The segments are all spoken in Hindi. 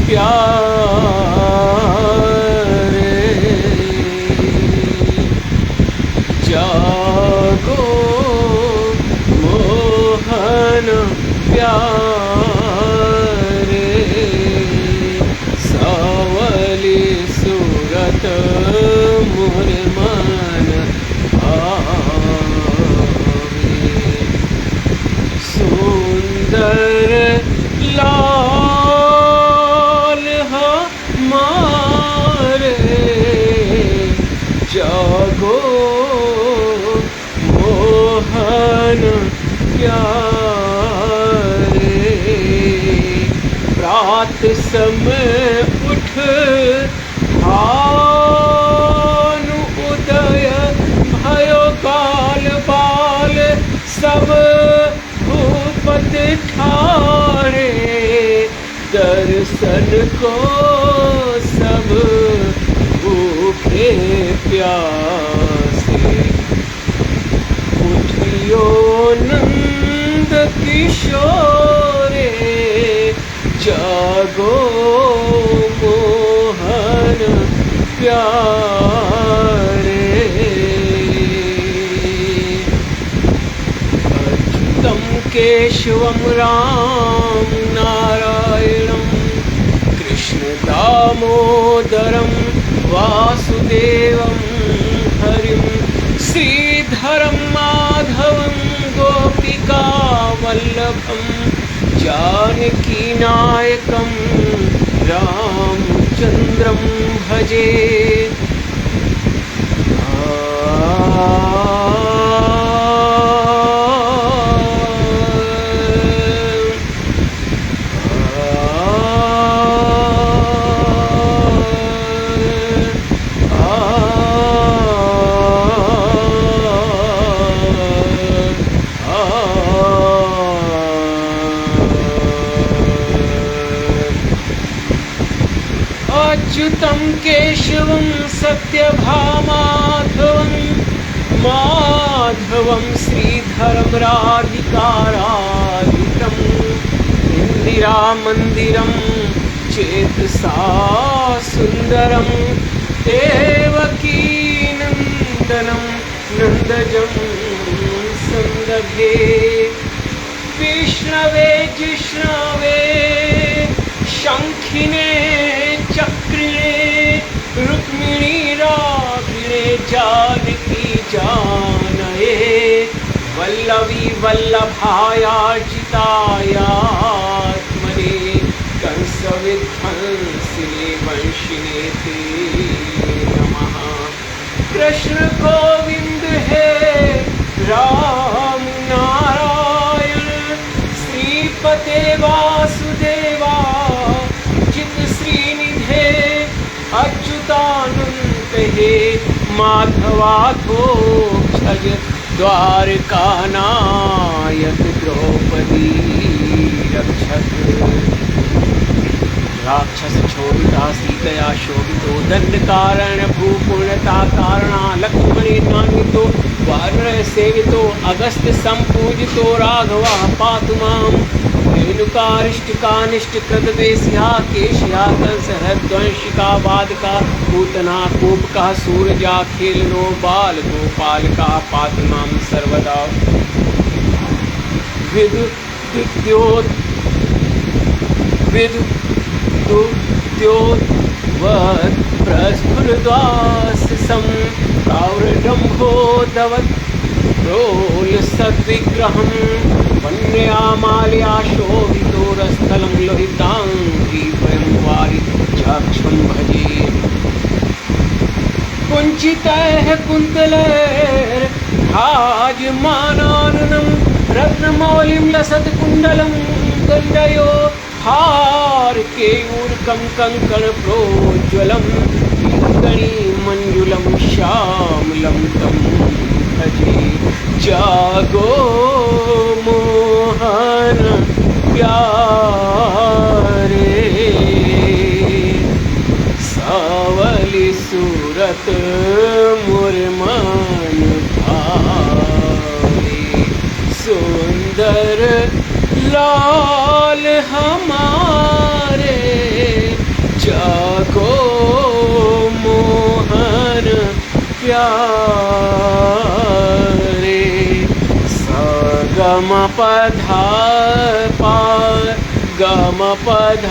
प्यारे। जागो मोहन प्यारे, सावली सूरत मोर मन भावे। सुंदर लाल हमारे, जागो मोहन प्यारे। प्रात समय उठ भानु उदय भयो काल बाल, सब भूपत ठारे। दर्शन को सब भूखे प्यासे, उठियो नंद किशोरे। जागो मोहन प्यारे। अच्युतं केशवं राम नारायणं, कृष्ण दामोदरं वासुदेवं हरिं, श्रीधरं माधवं गोपिका वल्लभं, जानकी नायकं रामचंद्रं भजे। अच्युतं केशवं सत्यभामाधवं, माधवं श्रीधरं राधिकाराधितं, इंदिरामन्दिरं चेतसा सुन्दरं, देवकी नन्दनं नन्दजं सन्दधे। विष्णवे जिष्णवे शंखिने चक्रिणे, रुक्मिणी रागिणे जानकी जानये। वल्लवी वल्लभायार्चितायात्मने, कंसविध्वंसिने वंशिने ते नमः। कृष्ण गोविंद हे राम नारायण, श्रीपते वासुदेवा चित श्रीनिधे। अच्युतानंत हे माधवाधोक्षज, द्वारका नायक द्रौपदी रक्षक। राक्षस छोड़िता सीतया शोभितो, दंड कारण भूपूर्णता कारणा। लक्ष्मणे नान्वितो वानर सेवितो, अगस्त्य संपूजितो राघवः पातु माम्। रेणुकारिष्टिकानिष्ट कृतदेशिहा, केशिहा कंसहृद्वंशिका वादका। पूतना कूपका सूरजा, खेलनो बाल गोपालका। पातु मां सर्वदा। विद्युद्योद्वत् प्रस्फुरद्वासिसं, प्रावृडम्भोदवत् प्रोलसद्विग्रहं। वन्यमाल्या शोभितोरस्थलं, लोहिताङ्गीवयं वारिजाक्षं भजे। कुञ्चितैः कुन्तलैर्भाजमानाननं, रत्नमौलिं लसत्कुण्डलं दण्डयो। हारकेयूरकं कङ्कणप्रोज्ज्वलं, मञ्जुलं श्यामलं तं भजे। जागो मोहन प्यारे, सावली सूरत मोर मन भावे। सुंदर लाल हमारे, जागो मोहन प्यारे सा ग म प ध प ग म प ध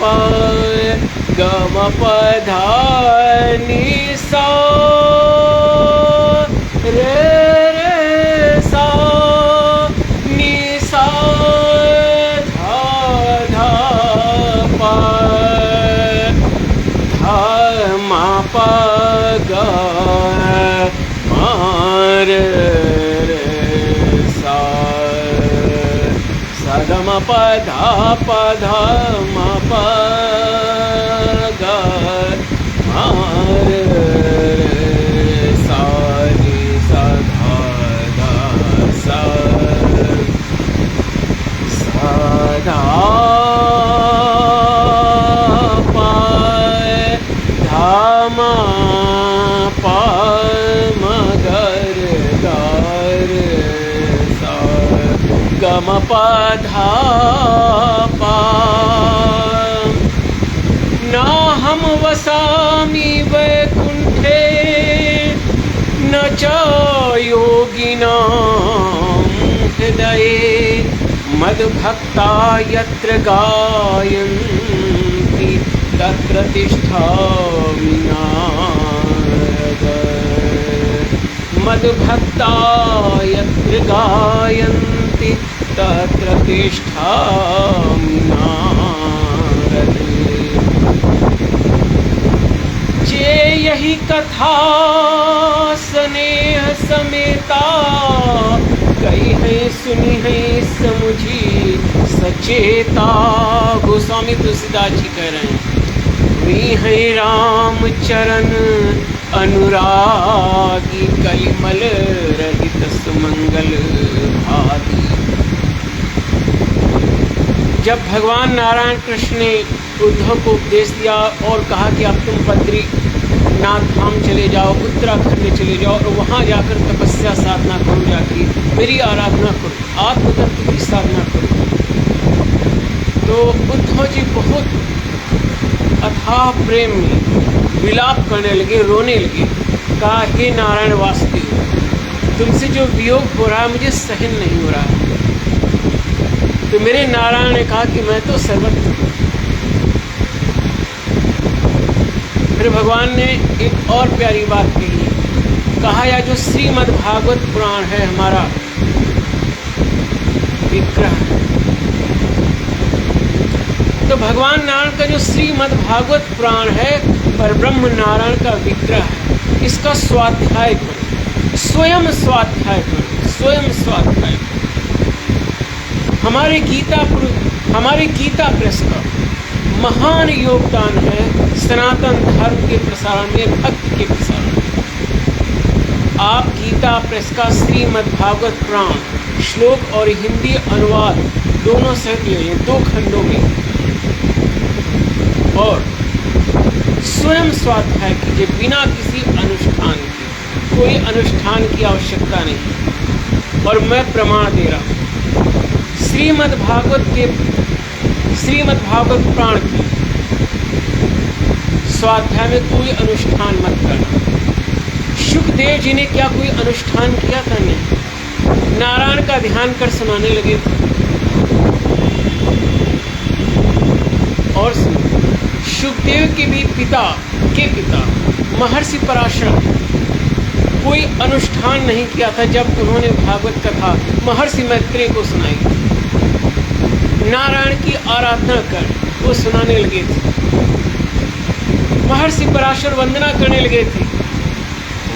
प ग म प ध नि सा रे रे सा नि सा ध ध प ध म प ग म रे रे सा सा ग म प ध प ध म प ग म रे रे सा नि सा ध ध सा सा ध प ध म प म ग रे ग रे सा ग म प ध प नाहं वसामि वैकुण्ठे न च योगिनां हृदये मद्भक्ता यत्र गायन्ति तत्र तिष्ठामि नारद मद्भक्ता यत्र गायन्ति तत्र तिष्ठामि नारद जे यही कथा स्नेह समेता कही है सुनी है समुझी सचेता। गोस्वामी तुलसीदास जी कह रहे हैं वे है राम चरण अनुरागी कलिमल रहित सुमंगल भागी। जब भगवान नारायण कृष्ण ने उद्धव को उपदेश दिया और कहा कि अब तुम बद्रीनाथ धाम चले जाओ, उत्तराखंड में चले जाओ और वहाँ जाकर तपस्या साधना करो, जाकर मेरी आराधना करो, आत्मतत्व की साधना करो। तो उद्धव जी बहुत अथाह प्रेम में विलाप करने लगे, रोने लगे। कहा हे नारायण वासुदेव, तुमसे जो वियोग हो रहा है मुझे सहन नहीं हो रहा है। तो मेरे नारायण ने कहा कि मैं तो सर्वत्र हूँ। फिर भगवान ने एक और प्यारी बात कही, कहा या जो श्रीमद् भागवत पुराण है हमारा विग्रह, तो भगवान नारायण का जो श्रीमद् भागवत पुराण है परब्रह्म नारायण का विग्रह है, इसका स्वाध्याय करो, स्वयं स्वाध्याय करो, स्वयं स्वाध्याय करो। हमारे गीता प्रेस का महान योगदान है सनातन धर्म के प्रसारण में, भक्ति के प्रसारण में। आप गीता प्रेस का श्रीमद् भागवत पुराण श्लोक और हिंदी अनुवाद दोनों सहित ले लें 2 खंडों में और स्वयं स्वाध्याय कीजिए बिना किसी अनुष्ठान के। कोई अनुष्ठान की आवश्यकता नहीं और मैं प्रमाण दे रहा हूँ श्रीमद् भागवत पुराण की स्वाध्याय में कोई अनुष्ठान मत करना। शुकदेव जी ने क्या कोई अनुष्ठान किया था? नहीं, नारायण का ध्यान कर सुनाने लगे थे। और शुकदेव के भी पिता महर्षि पराशर कोई अनुष्ठान नहीं किया था जब उन्होंने भागवत कथा महर्षि मैत्रेय को सुनाई। नारायण की आराधना कर वो सुनाने लगे थे। महर्षि पराशर वंदना करने लगे थे।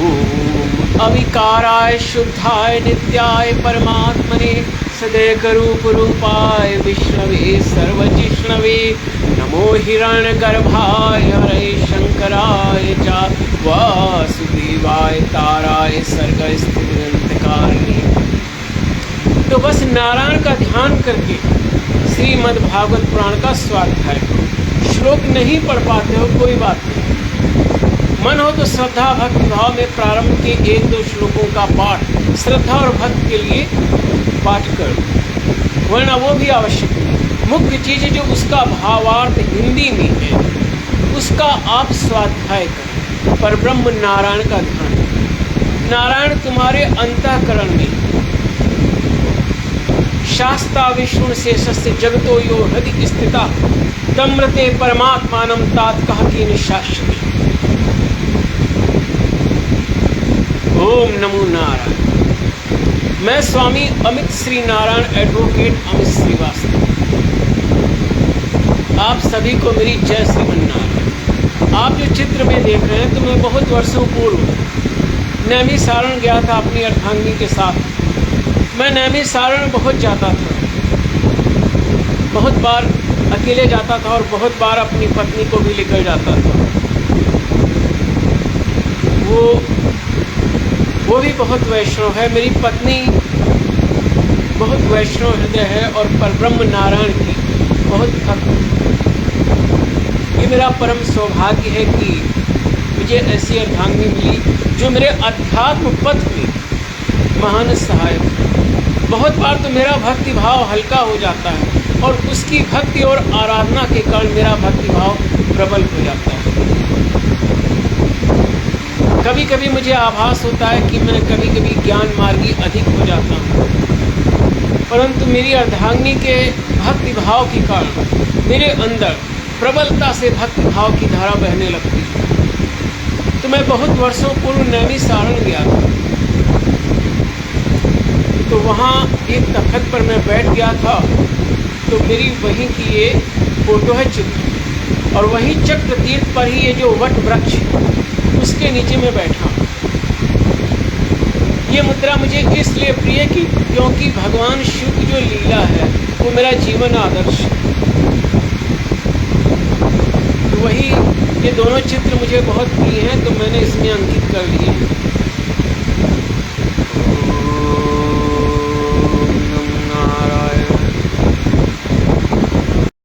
ओम अविकाराय शुद्धाय नित्याय परमात्मने सदैक रूप रूपाय विष्णवे सर्वजिष्णवे नमो हिरण्यगर्भाय हरे शंकराय च वासुदेवाय ताराय सर्गस्थितिकारिणे। तो बस नारायण का ध्यान करके श्रीमद् भागवत पुराण का स्वाध्याय करो। श्लोक नहीं पढ़ पाते हो कोई बात नहीं, मन हो तो श्रद्धा भक्ति भाव में प्रारंभ के 1-2 श्लोकों का पाठ श्रद्धा और भक्ति के लिए पाठ करो, वरना वो भी आवश्यक नहीं। मुख्य चीज़ जो उसका भावार्थ हिंदी में है उसका आप स्वाध्याय करें। परब्रह्म नारायण का ध्यान। नारायण तुम्हारे अंतःकरण में। शास्ता विष्णु शेषस्य जगतो यो हृदि स्थिता तम्रते परमात्मानं तात कहकेन शाश्वती। ओम नमो नारायण। मैं स्वामी अमित श्री नारायण एडवोकेट अमित श्रीवास्तव, आप सभी को मेरी जय श्रीमन्नारायण। आप जो चित्र में देख रहे हैं तो मैं बहुत वर्षों पूर्व नैमिषारण्य गया था अपनी अर्धांगिनी के साथ। मैं नैमिषारण्य बहुत जाता था, बहुत बार अकेले जाता था और बहुत बार अपनी पत्नी को भी लेकर जाता था। वो भी बहुत वैष्णव है, मेरी पत्नी बहुत वैष्णव हृदय है और परब्रह्म नारायण की बहुत भक्त। ये मेरा परम सौभाग्य है कि मुझे ऐसी अर्धांगिनी मिली जो मेरे अध्यात्म पथ में महान सहायक है। बहुत बार तो मेरा भक्ति भाव हल्का हो जाता है और उसकी भक्ति और आराधना के कारण मेरा भक्ति भाव प्रबल हो जाता है। कभी कभी मुझे आभास होता है कि मैं कभी कभी ज्ञान मार्गी अधिक हो जाता हूँ, परंतु मेरी अर्धांगिनी के भक्ति भाव के कारण मेरे अंदर प्रबलता से भक्ति भाव की धारा बहने लगती है। तो मैं बहुत वर्षों पूर्व नैमिषारण्य गया था, तो वहाँ एक तख्त पर मैं बैठ गया था, तो मेरी वहीं की ये फोटो है चित्र, और वहीं चक्र तीर्थ पर ही ये जो वट वृक्ष उसके नीचे मैं बैठा। ये मुद्रा मुझे इसलिए प्रिय कि क्योंकि भगवान शिव की जो लीला है वो मेरा जीवन आदर्श है। तो वही ये दोनों चित्र मुझे बहुत प्रिय हैं, तो मैंने इसमें अंकित कर लिए।